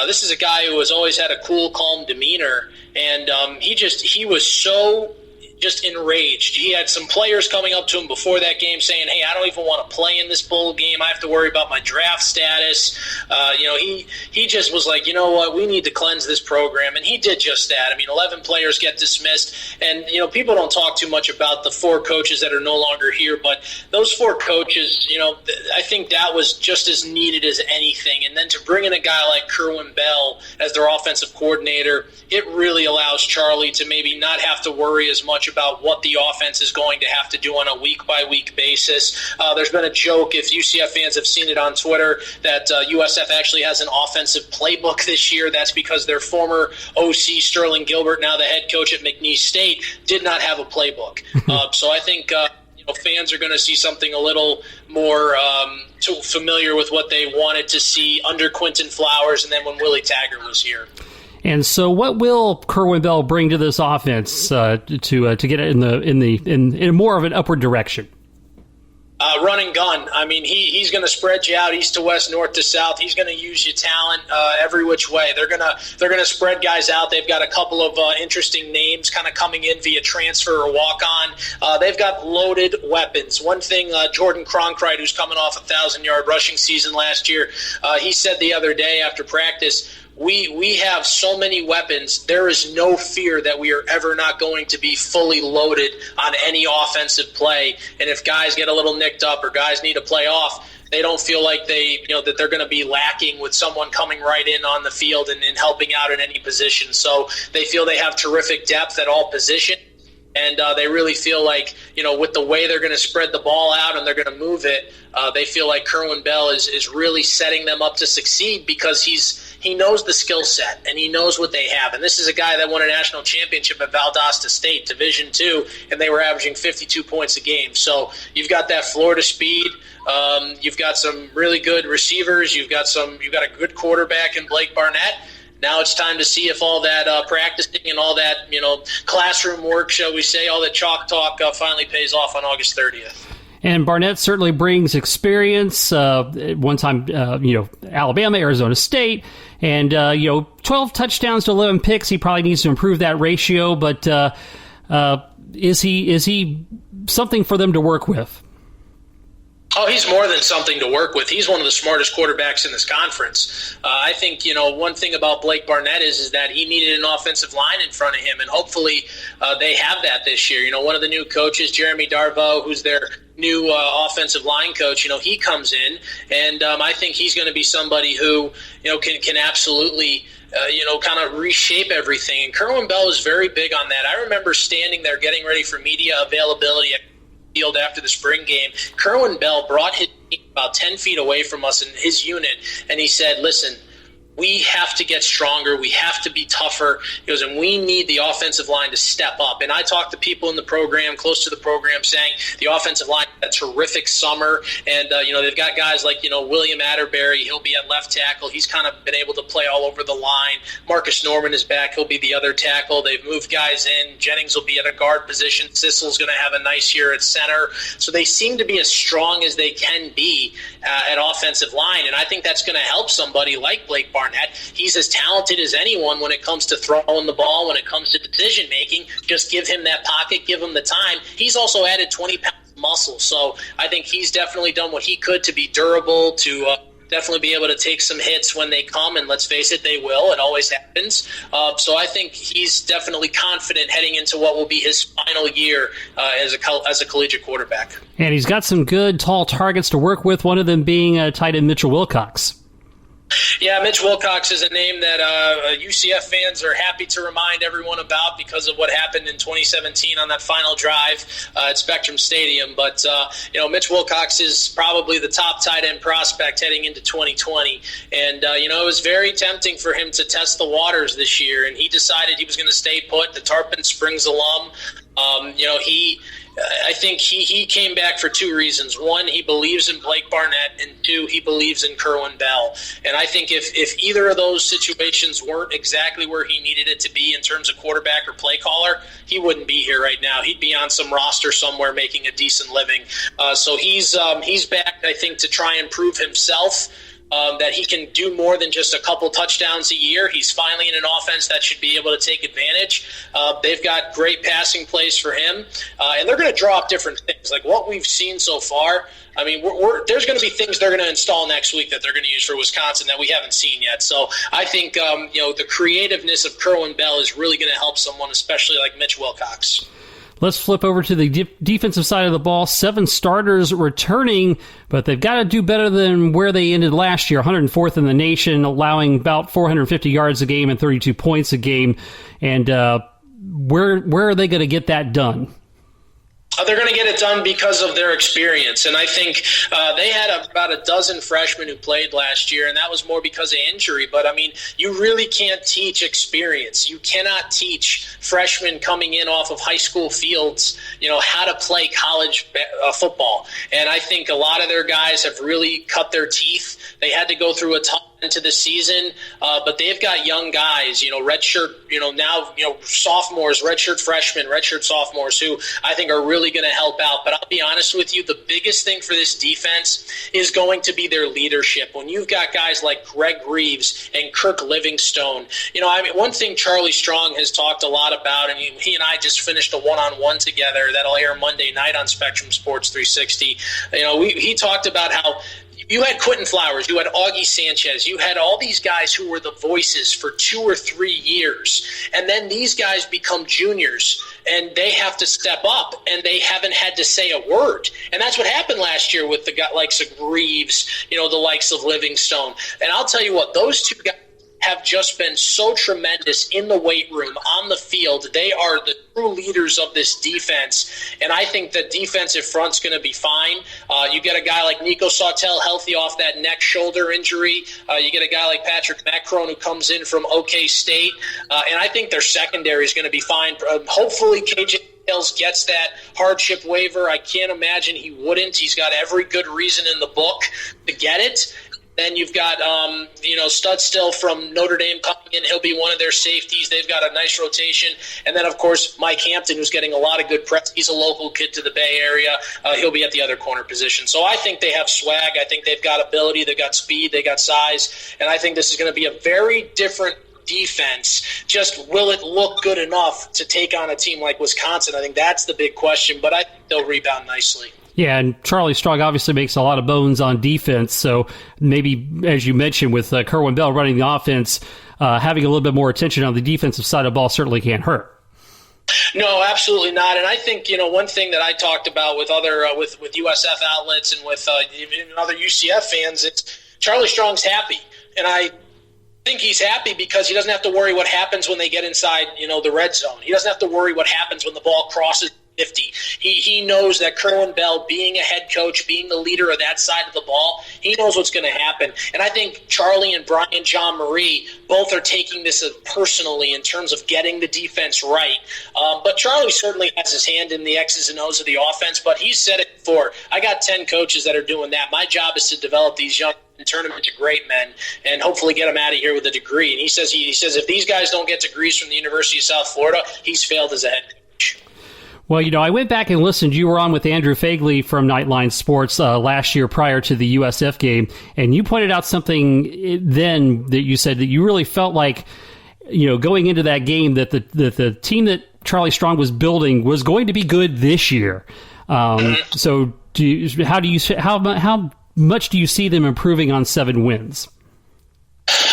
this is a guy who has always had a cool, calm demeanor, and he was so just enraged. He had some players coming up to him before that game saying, hey, I don't even want to play in this bowl game. I have to worry about my draft status. He just was like, you know what, we need to cleanse this program. And he did just that. I mean, 11 players get dismissed. And, people don't talk too much about the 4 coaches that are no longer here. But those 4 coaches, I think that was just as needed as anything. And then to bring in a guy like Kerwin Bell as their offensive coordinator, it really allows Charlie to maybe not have to worry as much about what the offense is going to have to do on a week-by-week basis. There's been a joke, if UCF fans have seen it on Twitter, that USF actually has an offensive playbook this year. That's because their former OC, Sterling Gilbert, now the head coach at McNeese State, did not have a playbook. So I think fans are going to see something a little more familiar with what they wanted to see under Quentin Flowers and then when Willie Taggart was here. And so, what will Kerwin Bell bring to this offense to get it in more of an upward direction? Run and gun. I mean, he's going to spread you out east to west, north to south. He's going to use your talent every which way. They're gonna spread guys out. They've got a couple of interesting names kind of coming in via transfer or walk on. They've got loaded weapons. One thing, Jordan Cronkrite, who's coming off a 1,000-yard rushing season last year, he said the other day after practice, We have so many weapons, there is no fear that we are ever not going to be fully loaded on any offensive play. And if guys get a little nicked up or guys need to play off, they don't feel like that they're going to be lacking with someone coming right in on the field and helping out in any position. So they feel they have terrific depth at all positions. And they really feel like, with the way they're going to spread the ball out and they're going to move it, they feel like Kerwin Bell is really setting them up to succeed because he knows the skill set and he knows what they have. And this is a guy that won a national championship at Valdosta State, Division II, and they were averaging 52 points a game. So you've got that Florida speed. You've got some really good receivers. You've got a good quarterback in Blake Barnett. Now it's time to see if all that practicing and all that, classroom work, shall we say, all that chalk talk finally pays off on August 30th. And Barnett certainly brings experience. One time, Alabama, Arizona State, and 12 touchdowns to 11 picks. He probably needs to improve that ratio, but is he something for them to work with? Oh, he's more than something to work with. He's one of the smartest quarterbacks in this conference. I think, one thing about Blake Barnett is that he needed an offensive line in front of him, and hopefully they have that this year. One of the new coaches, Jeremy Darvo, who's their new offensive line coach, he comes in, and I think he's going to be somebody who, can absolutely kind of reshape everything. And Kerwin Bell is very big on that. I remember standing there getting ready for media availability at field after the spring game. Kerwin Bell brought his team about 10 feet away from us in his unit, and he said, listen, we have to get stronger. We have to be tougher. He goes, and we need the offensive line to step up. And I talked to people in the program, close to the program, saying the offensive line had a terrific summer. And, they've got guys like, William Atterbury. He'll be at left tackle. He's kind of been able to play all over the line. Marcus Norman is back. He'll be the other tackle. They've moved guys in. Jennings will be at a guard position. Sissel's going to have a nice year at center. So they seem to be as strong as they can be at offensive line. And I think that's going to help somebody like Blake Barnett. He's as talented as anyone when it comes to throwing the ball, when it comes to decision making. Just give him that pocket, give him the time. He's also added 20 pounds of muscle, so I think he's definitely done what he could to be durable, to definitely be able to take some hits when they come, and let's face it, they will. It always happens. So I think he's definitely confident heading into what will be his final year as a collegiate quarterback. And he's got some good tall targets to work with, one of them being tight end Mitchell Wilcox. Yeah, Mitch Wilcox is a name that UCF fans are happy to remind everyone about because of what happened in 2017 on that final drive at Spectrum Stadium. But, Mitch Wilcox is probably the top tight end prospect heading into 2020. And, it was very tempting for him to test the waters this year, and he decided he was going to stay put, the Tarpon Springs alum. I think he came back for two reasons. One, he believes in Blake Barnett, and two, he believes in Kerwin Bell. And I think if either of those situations weren't exactly where he needed it to be in terms of quarterback or play caller, he wouldn't be here right now. He'd be on some roster somewhere making a decent living. So he's back, I think, to try and prove himself. that he can do more than just a couple touchdowns a year. He's finally in an offense that should be able to take advantage. They've got great passing plays for him, and they're going to draw up different things. Like what we've seen so far, I mean, there's going to be things they're going to install next week that they're going to use for Wisconsin that we haven't seen yet. So I think the creativeness of Kerwin Bell is really going to help someone, especially like Mitch Wilcox. Let's flip over to the defensive side of the ball. 7 starters returning, but they've got to do better than where they ended last year, 104th in the nation, allowing about 450 yards a game and 32 points a game. And where are they going to get that done? They're going to get it done because of their experience. And I think they had about a dozen freshmen who played last year, and that was more because of injury. But, I mean, you really can't teach experience. You cannot teach freshmen coming in off of high school fields, how to play college football. And I think a lot of their guys have really cut their teeth. They had to go through a tough into the season, but they've got young guys, redshirt, sophomores, redshirt freshmen, redshirt sophomores who I think are really going to help out. But I'll be honest with you, the biggest thing for this defense is going to be their leadership. When you've got guys like Greg Reeves and Kirk Livingstone, one thing Charlie Strong has talked a lot about, and he and I just finished a one-on-one together that'll air Monday night on Spectrum Sports 360. He talked about how you had Quentin Flowers, you had Augie Sanchez, you had all these guys who were the voices for 2 or 3 years, and then these guys become juniors, and they have to step up, and they haven't had to say a word. And that's what happened last year with the likes of Reeves, the likes of Livingstone. And I'll tell you what, those two guys have just been so tremendous in the weight room, on the field. They are the true leaders of this defense, and I think the defensive front's going to be fine. You get a guy like Nico Sautel healthy off that neck shoulder injury. You get a guy like Patrick Macron who comes in from OK State, and I think their secondary is going to be fine. Hopefully KJ Hales gets that hardship waiver. I can't imagine he wouldn't. He's got every good reason in the book to get it. Then you've got, Studstill from Notre Dame coming in. He'll be one of their safeties. They've got a nice rotation. And then, of course, Mike Hampton, who's getting a lot of good press. He's a local kid to the Bay Area. He'll be at the other corner position. So I think they have swag. I think they've got ability. They've got speed. They got size. And I think this is going to be a very different defense. Just will it look good enough to take on a team like Wisconsin? I think that's the big question. But I think they'll rebound nicely. Yeah, and Charlie Strong obviously makes a lot of bones on defense, so maybe, as you mentioned, with Kerwin Bell running the offense, having a little bit more attention on the defensive side of the ball certainly can't hurt. No, absolutely not. And I think, one thing that I talked about with other with USF outlets and with even other UCF fans, it's Charlie Strong's happy. And I think he's happy because he doesn't have to worry what happens when they get inside, the red zone. He doesn't have to worry what happens when the ball crosses 50. He knows that Kerwin Bell, being a head coach, being the leader of that side of the ball, he knows what's going to happen. And I think Charlie and Brian John Marie both are taking this personally in terms of getting the defense right. But Charlie certainly has his hand in the X's and O's of the offense, but he's said it before. I got 10 coaches that are doing that. My job is to develop these young and turn them into great men and hopefully get them out of here with a degree. And he says if these guys don't get degrees from the University of South Florida, he's failed as a head coach. Well, I went back and listened. You were on with Andrew Fagley from Knightline Sports last year prior to the USF game, and you pointed out something then that you said that you really felt like, going into that game that the team that Charlie Strong was building was going to be good this year. So how much do you see them improving on 7 wins?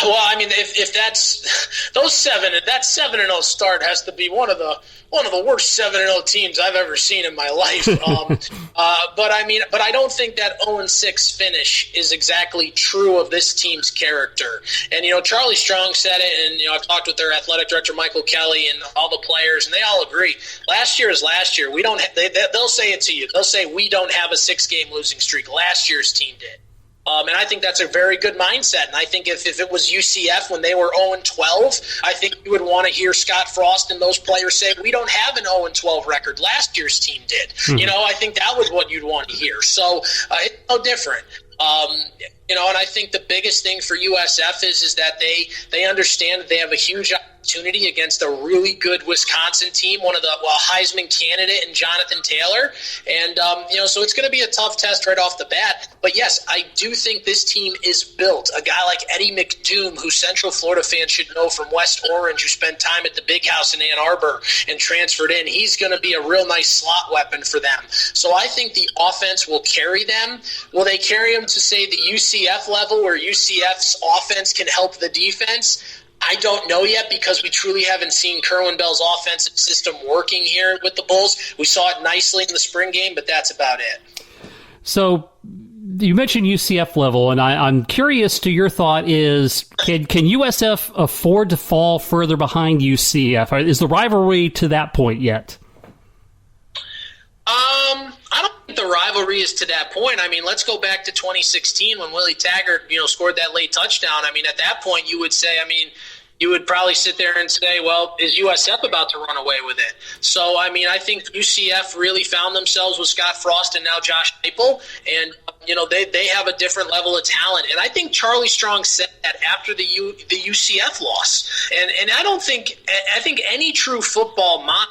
Well, I mean, if that's those 7, that 7-0 start has to be one of the worst 7-0 teams I've ever seen in my life. But I don't think that 0-6 finish is exactly true of this team's character. And Charlie Strong said it, and I've talked with their athletic director Michael Kelly and all the players, and they all agree. Last year is last year. We don't. They'll say it to you. They'll say we don't have a 6-game losing streak. Last year's team did. And I think that's a very good mindset. And I think if it was UCF when they were 0-12, I think you would want to hear Scott Frost and those players say, we don't have an 0-12 record. Last year's team did. Mm-hmm. I think that was what you'd want to hear. So it's no different. And I think the biggest thing for USF is that they understand that they have a huge opportunity against a really good Wisconsin team, one of the Heisman candidate and Jonathan Taylor. And, so it's going to be a tough test right off the bat. But, yes, I do think this team is built. A guy like Eddie McDoom, who Central Florida fans should know from West Orange, who spent time at the Big House in Ann Arbor and transferred in, he's going to be a real nice slot weapon for them. So I think the offense will carry them. Will they carry them to, say, the UCF level where UCF's offense can help the defense? I don't know yet because we truly haven't seen Kerwin Bell's offensive system working here with the Bulls. We saw it nicely in the spring game, but that's about it. So you mentioned UCF level, and I'm curious to your thought is, can USF afford to fall further behind UCF? Is the rivalry to that point yet? I don't think the rivalry is to that point. I mean, let's go back to 2016 when Willie Taggart, scored that late touchdown. I mean, at that point, you would probably sit there and say, well, is USF about to run away with it? So, I mean, I think UCF really found themselves with Scott Frost and now Josh Heupel, and they have a different level of talent. And I think Charlie Strong said that after the UCF loss. And I think any true football mind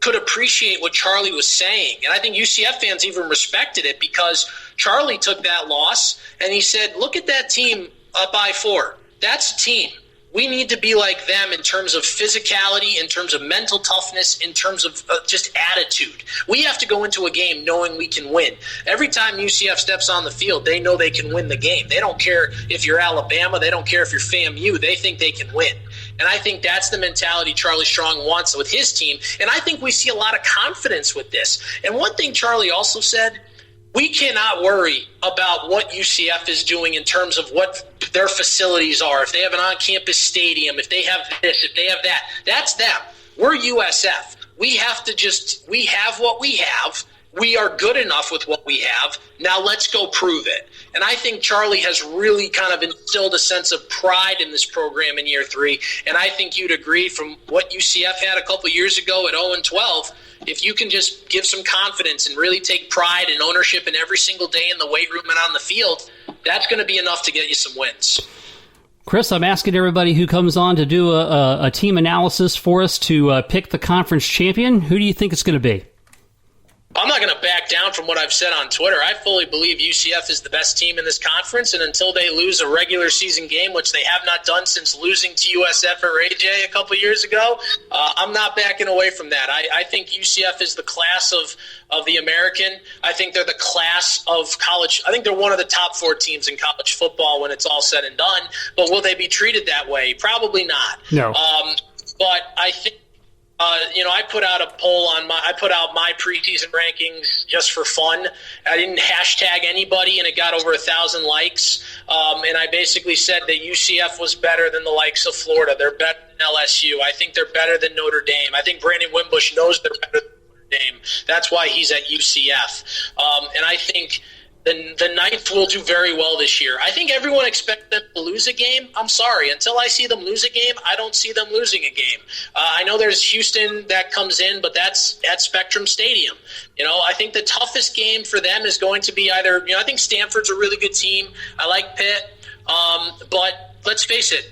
could appreciate what Charlie was saying. And I think UCF fans even respected it because Charlie took that loss and he said, look at that team up by 4. That's a team. We need to be like them in terms of physicality, in terms of mental toughness, in terms of just attitude. We have to go into a game knowing we can win. Every time UCF steps on the field, they know they can win the game. They don't care if you're Alabama. They don't care if you're FAMU. They think they can win. And I think that's the mentality Charlie Strong wants with his team. And I think we see a lot of confidence with this. And one thing Charlie also said, we cannot worry about what UCF is doing in terms of what their facilities are. If they have an on-campus stadium, if they have this, if they have that, that's them. We're USF. We have what we have. We are good enough with what we have. Now let's go prove it. And I think Charlie has really kind of instilled a sense of pride in this program in year 3. And I think you'd agree from what UCF had a couple years ago at 0-12, if you can just give some confidence and really take pride and ownership in every single day in the weight room and on the field, that's going to be enough to get you some wins. Chris, I'm asking everybody who comes on to do a team analysis for us to pick the conference champion. Who do you think it's going to be? I'm not going to back down from what I've said on Twitter. I fully believe UCF is the best team in this conference, and until they lose a regular season game, which they have not done since losing to USF or AJ a couple years ago, I'm not backing away from that. I think UCF is the class of the American. I think they're the class of college. I think they're one of the top 4 teams in college football when it's all said and done. But will they be treated that way? Probably not. No. But I think I put out a poll I put out my preseason rankings just for fun. I didn't hashtag anybody, and it got over 1,000 likes. And I basically said that UCF was better than the likes of Florida. They're better than LSU. I think they're better than Notre Dame. I think Brandon Wimbush knows they're better than Notre Dame. That's why he's at UCF. And I think the Knights will do very well this year. I think everyone expects them to lose a game. I'm sorry. Until I see them lose a game, I don't see them losing a game. I know there's Houston that comes in, but that's at Spectrum Stadium. I think the toughest game for them is going to be either, I think Stanford's a really good team. I like Pitt. But let's face it,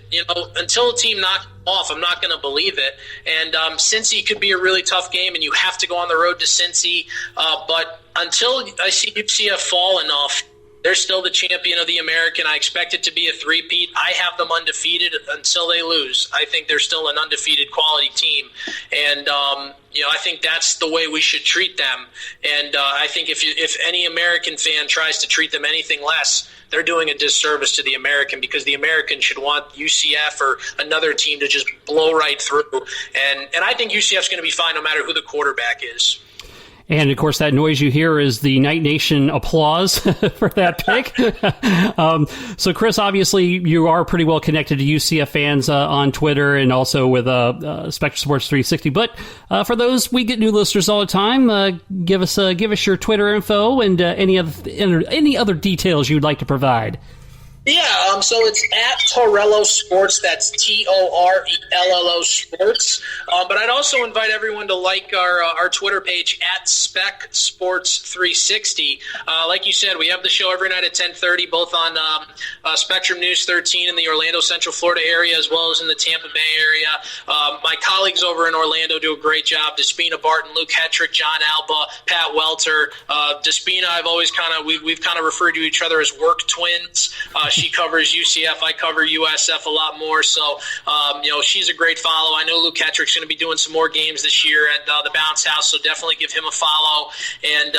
until a team knocks off, I'm not going to believe it. And Cincy could be a really tough game, and you have to go on the road to Cincy. But until I see UCF fall enough, they're still the champion of the American. I expect it to be a three-peat. I have them undefeated until they lose. I think they're still an undefeated quality team. And, I think that's the way we should treat them. And I think if any American fan tries to treat them anything less, they're doing a disservice to the American, because the American should want UCF or another team to just blow right through. And I think UCF's going to be fine no matter who the quarterback is. And, of course, that noise you hear is the Night Nation applause for that pick. So, Chris, obviously you are pretty well connected to UCF fans on Twitter and also with Spectrum Sports 360. But for those, we get new listeners all the time. Give us your Twitter info and any other details you'd like to provide. Yeah, so it's at Torello Sports. That's Torello Sports. But I'd also invite everyone to like our Twitter page at Spec Sports 360. Like you said, we have the show every night at 10:30, both on Spectrum News 13 in the Orlando, Central Florida area, as well as in the Tampa Bay area. My colleagues over in Orlando do a great job. Despina Barton, Luke Hetrick, John Alba, Pat Welter. Despina, we've kind of referred to each other as work twins. She covers UCF. I cover USF a lot more. So, she's a great follow. I know Luke Hetrick's going to be doing some more games this year at the Bounce House, so definitely give him a follow. And,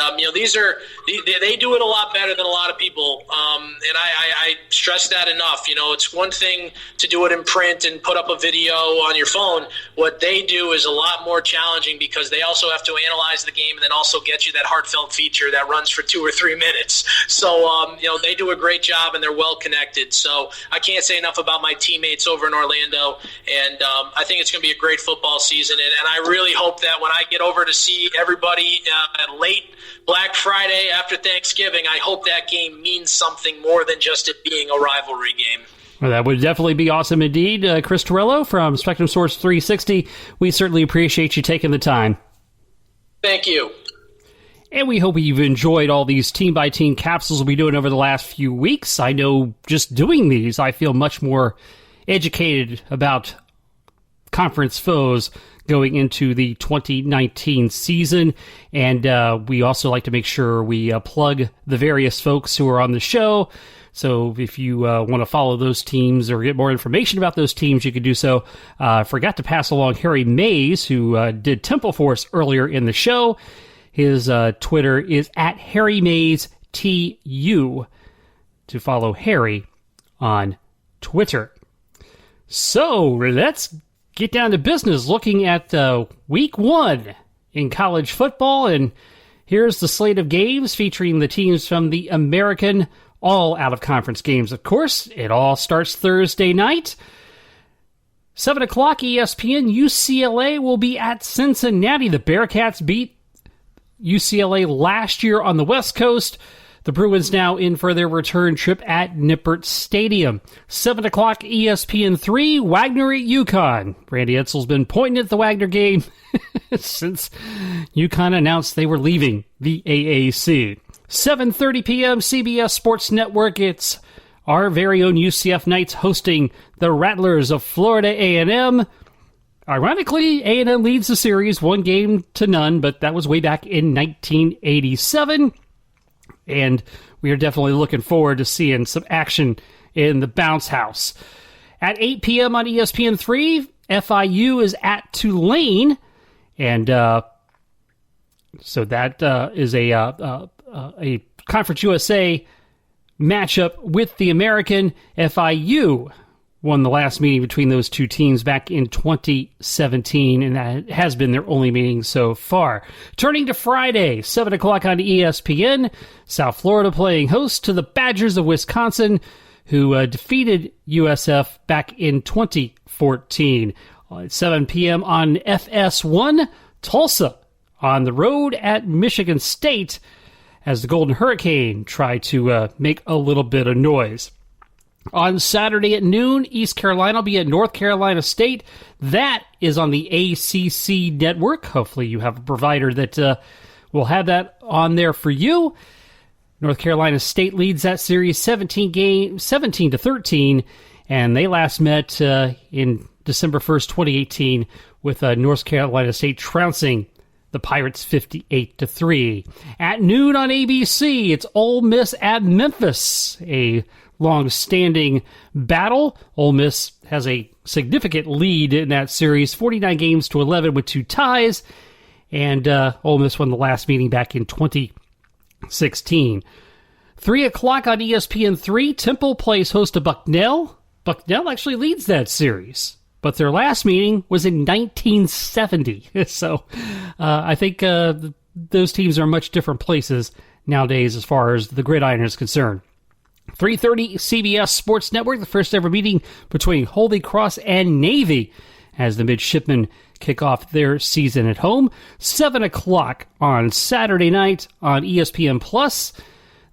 they do it a lot better than a lot of people. And I stress that enough. It's one thing to do it in print and put up a video on your phone. What they do is a lot more challenging because they also have to analyze the game and then also get you that heartfelt feature that runs for 2 or 3 minutes. So, they do a great job and they're well connected. So I can't say enough about my teammates over in Orlando. And I think it's going to be a great football season. And I really hope that when I get over to see everybody late Black Friday after Thanksgiving, I hope that game means something more than just it being a rivalry game. Well, that would definitely be awesome indeed. Chris Torello from Spectrum Source 360, we certainly appreciate you taking the time. Thank you. And we hope you've enjoyed all these team-by-team capsules we'll be doing over the last few weeks. I know just doing these, I feel much more educated about conference foes going into the 2019 season. And we also like to make sure we plug the various folks who are on the show. So if you want to follow those teams or get more information about those teams, you can do so. Forgot to pass along Harry Mays, who did Temple Force earlier in the show. His Twitter is at HarryMaysTU to follow Harry on Twitter. So let's get down to business looking at week 1 in college football. And here's the slate of games featuring the teams from the American, all out-of-conference games. Of course, it all starts Thursday night. 7 o'clock ESPN, UCLA will be at Cincinnati. The Bearcats beat UCLA last year on the West Coast. The Bruins now in for their return trip at Nippert Stadium. 7 o'clock ESPN3, Wagner at UConn. Randy Edsall's been pointing at the Wagner game since UConn announced they were leaving the AAC. 7:30 p.m. CBS Sports Network. It's our very own UCF Knights hosting the Rattlers of Florida A&M. Ironically, A&M leads the series 1-0, but that was way back in 1987. And we are definitely looking forward to seeing some action in the Bounce House. At 8 p.m. on ESPN3, FIU is at Tulane. And so that is a Conference USA matchup with the American. FIU won the last meeting between those two teams back in 2017, and that has been their only meeting so far. Turning to Friday, 7 o'clock on ESPN, South Florida playing host to the Badgers of Wisconsin, who defeated USF back in 2014. At 7 p.m. on FS1, Tulsa on the road at Michigan State as the Golden Hurricane try to make a little bit of noise. On Saturday at noon, East Carolina will be at North Carolina State. That is on the ACC network. Hopefully you have a provider that will have that on there for you. North Carolina State leads that series 17-13, and they last met in December 1st, 2018, with North Carolina State trouncing the Pirates 58-3. At noon on ABC, it's Ole Miss at Memphis, a long-standing battle. Ole Miss has a significant lead in that series, 49-11 with 2 ties, and Ole Miss won the last meeting back in 2016. 3 o'clock on ESPN3, Temple plays host to Bucknell. Bucknell actually leads that series, but their last meeting was in 1970. So I think those teams are much different places nowadays as far as the gridiron is concerned. 3:30 CBS Sports Network, the first ever meeting between Holy Cross and Navy as the midshipmen kick off their season at home. 7 o'clock on Saturday night on ESPN Plus.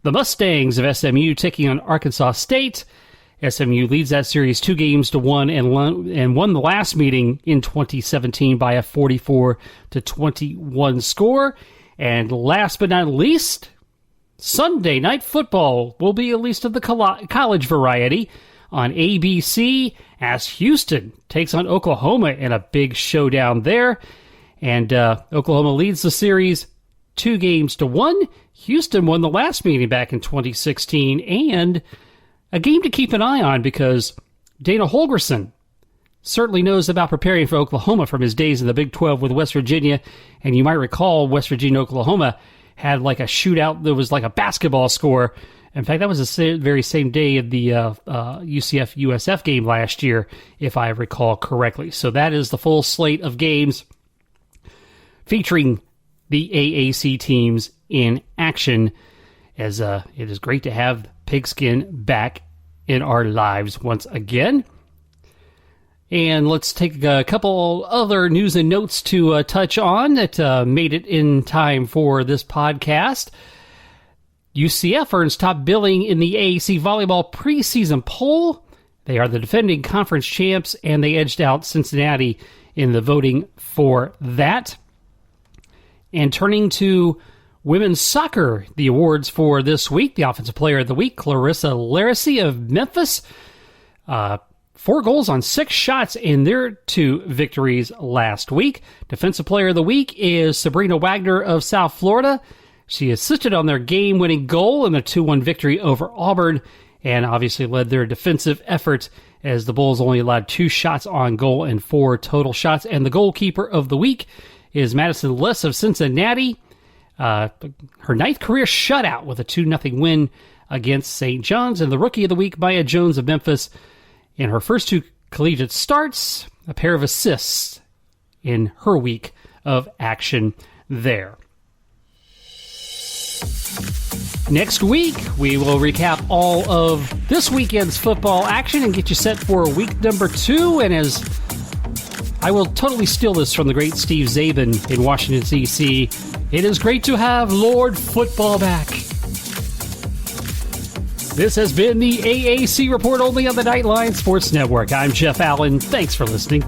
the Mustangs of SMU taking on Arkansas State. SMU leads that series 2-1 and won the last meeting in 2017 by a 44-21 score. And last but not least, Sunday Night Football will be at least of the college variety on ABC as Houston takes on Oklahoma in a big showdown there. And Oklahoma leads the series 2-1. Houston won the last meeting back in 2016, and a game to keep an eye on because Dana Holgorsen certainly knows about preparing for Oklahoma from his days in the Big 12 with West Virginia. And you might recall West Virginia, Oklahoma had like a shootout that was like a basketball score. In fact, that was the very same day of the UCF USF game last year, if I recall correctly. So that is the full slate of games featuring the AAC teams in action, as it is great to have Pigskin back in our lives once again. And let's take a couple other news and notes to touch on that made it in time for this podcast. UCF earns top billing in the AAC volleyball preseason poll. They are the defending conference champs, and they edged out Cincinnati in the voting for that. And turning to women's soccer, the awards for this week, the Offensive Player of the Week, Clarissa Laracy of Memphis. 4 goals on 6 shots in their 2 victories last week. Defensive Player of the Week is Sabrina Wagner of South Florida. She assisted on their game-winning goal in the 2-1 victory over Auburn, and obviously led their defensive effort as the Bulls only allowed 2 shots on goal and 4 total shots. And the goalkeeper of the week is Madison Less of Cincinnati. Her 9th career shutout with a 2-0 win against St. John's. And the Rookie of the Week, Maya Jones of Memphis. In her first 2 collegiate starts, a pair of assists in her week of action there. Next week, we will recap all of this weekend's football action and get you set for week number 2. And as I will totally steal this from the great Steve Zabin in Washington, D.C., it is great to have Lord Football back. This has been the AAC Report only on the Knightline Sports Network. I'm Jeff Allen. Thanks for listening.